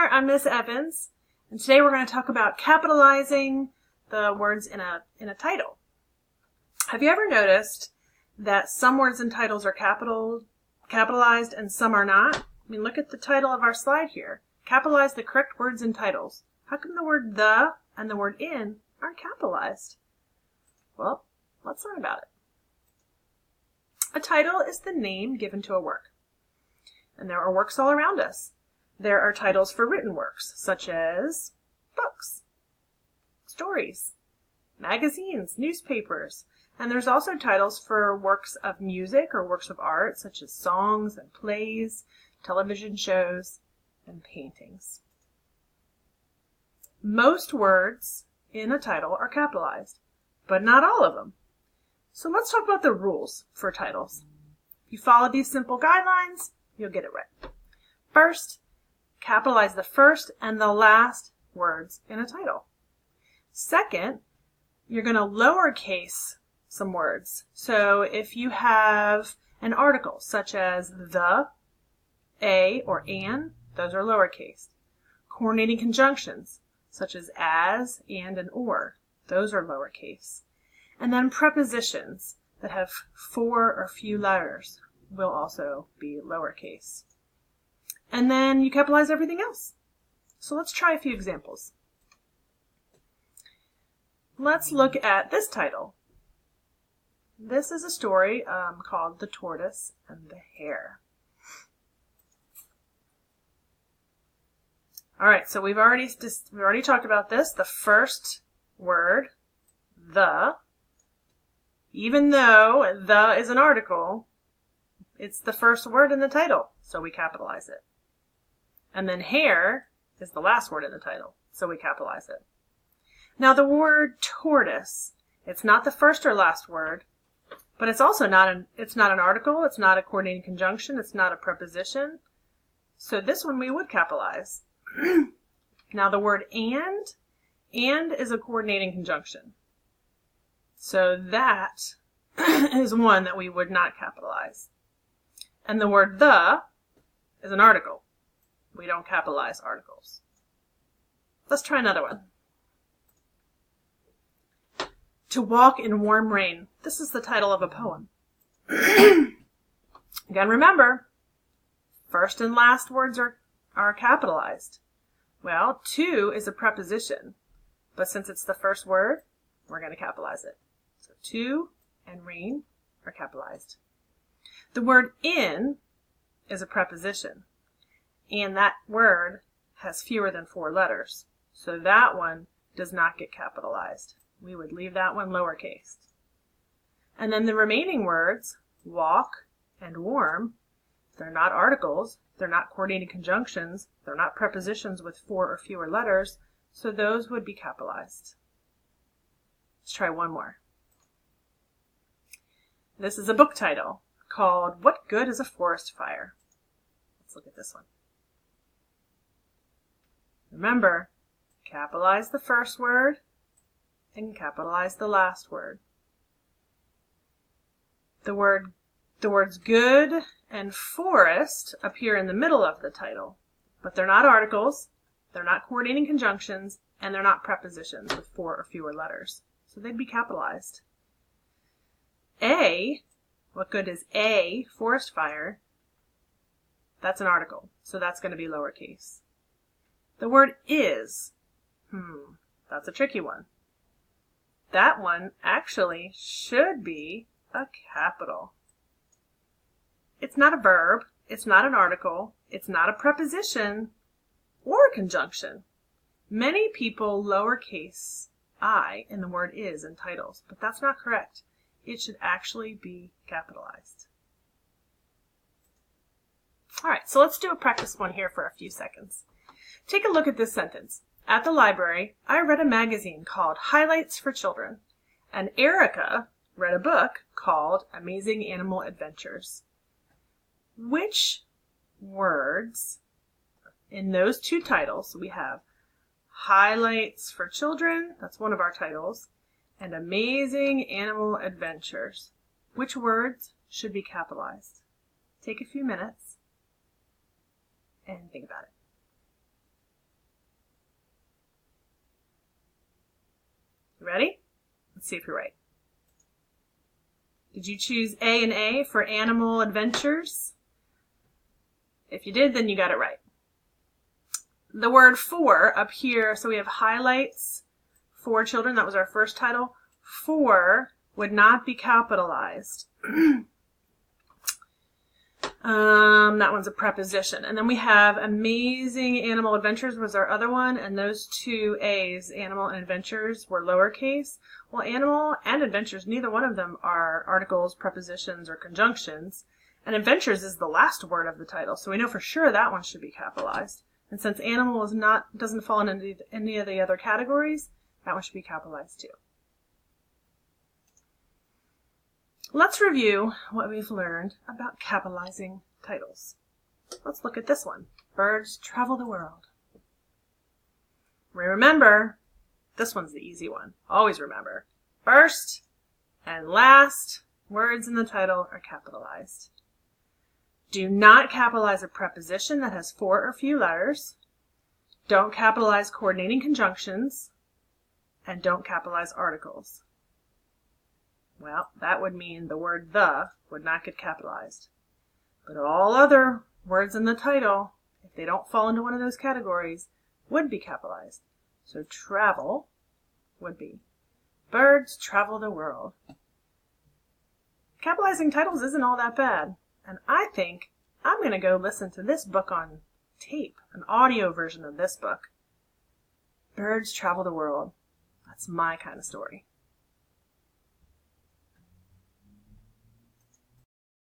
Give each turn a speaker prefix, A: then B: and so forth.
A: there, I'm Miss Evans, and today we're going to talk about capitalizing the words in a title. Have you ever noticed that some words in titles are capitalized and some are not? I mean, look at the title of our slide here. Capitalize the correct words in titles. How come the word the and the word in aren't capitalized? Well, let's learn about it. A title is the name given to a work. And there are works all around us. There are titles for written works, such as books, stories, magazines, newspapers, and there's also titles for works of music or works of art, such as songs and plays, television shows, and paintings. Most words in a title are capitalized, but not all of them. So let's talk about the rules for titles. If you follow these simple guidelines, you'll get it right. First, capitalize the first and the last words in a title. Second, you're going to lowercase some words. So if you have an article such as the, a, or an, those are lowercase. Coordinating conjunctions such as, and or, those are lowercase. And then prepositions that have 4 or few letters will also be lowercase. And then you capitalize everything else. So let's try a few examples. Let's look at this title. This is a story called The Tortoise and the Hare. All right, so we've already talked about this. The first word, the, even though the is an article, it's the first word in the title, so we capitalize it. And then hare is the last word in the title, so we capitalize it. Now the word tortoise, it's not the first or last word, but it's also not an article, it's not a coordinating conjunction, it's not a preposition. So this one we would capitalize. Now the word and is a coordinating conjunction. So that is one that we would not capitalize. And the word the is an article. We don't capitalize articles. Let's try another one. To Walk in Warm Rain. This is the title of a poem. Again, remember, first and last words are capitalized. Well, to is a preposition, but since it's the first word, we're going to capitalize it. So to and rain are capitalized. The word in is a preposition, and that word has fewer than 4 letters, so that one does not get capitalized. We would leave that one lowercase. And then the remaining words, walk and warm, they're not articles, they're not coordinating conjunctions, they're not prepositions with 4 or fewer letters, so those would be capitalized. Let's try one more. This is a book title called What Good is a Forest Fire? Let's look at this one. Remember, capitalize the first word and capitalize the last word. The words good and forest appear in the middle of the title, but they're not articles, they're not coordinating conjunctions, and they're not prepositions with 4 or fewer letters, so they'd be capitalized. A, what good is a forest fire? That's an article, so that's going to be lowercase. The word is, that's a tricky one. That one actually should be a capital. It's not a verb, it's not an article, it's not a preposition or a conjunction. Many people lowercase I in the word is in titles, but that's not correct. It should actually be capitalized. All right, so let's do a practice one here for a few seconds. Take a look at this sentence. At the library, I read a magazine called Highlights for Children, and Erica read a book called Amazing Animal Adventures. Which words in those two titles, we have Highlights for Children, that's one of our titles, and Amazing Animal Adventures. Which words should be capitalized? Take a few minutes and think about it. Ready? Let's see if you're right. Did you choose A and A for animal adventures? If you did, then you got it right. The word for up here, so we have highlights, for children, that was our first title. For would not be capitalized. That one's a preposition. And then we have Amazing Animal Adventures was our other one, and those two A's, Animal and Adventures, were lowercase. Well, Animal and Adventures, neither one of them are articles, prepositions, or conjunctions. And Adventures is the last word of the title, so we know for sure that one should be capitalized. And since Animal doesn't fall into any of the other categories, that one should be capitalized too. Let's review what we've learned about capitalizing titles. Let's look at this one. Birds travel the world. Remember, this one's the easy one. Always remember. First and last words in the title are capitalized. Do not capitalize a preposition that has 4 or few letters. Don't capitalize coordinating conjunctions. And don't capitalize articles. Well, that would mean the word the would not get capitalized. But all other words in the title, if they don't fall into one of those categories, would be capitalized. So travel would be birds travel the world. Capitalizing titles isn't all that bad. And I think I'm going to go listen to this book on tape, an audio version of this book. Birds travel the world. That's my kind of story.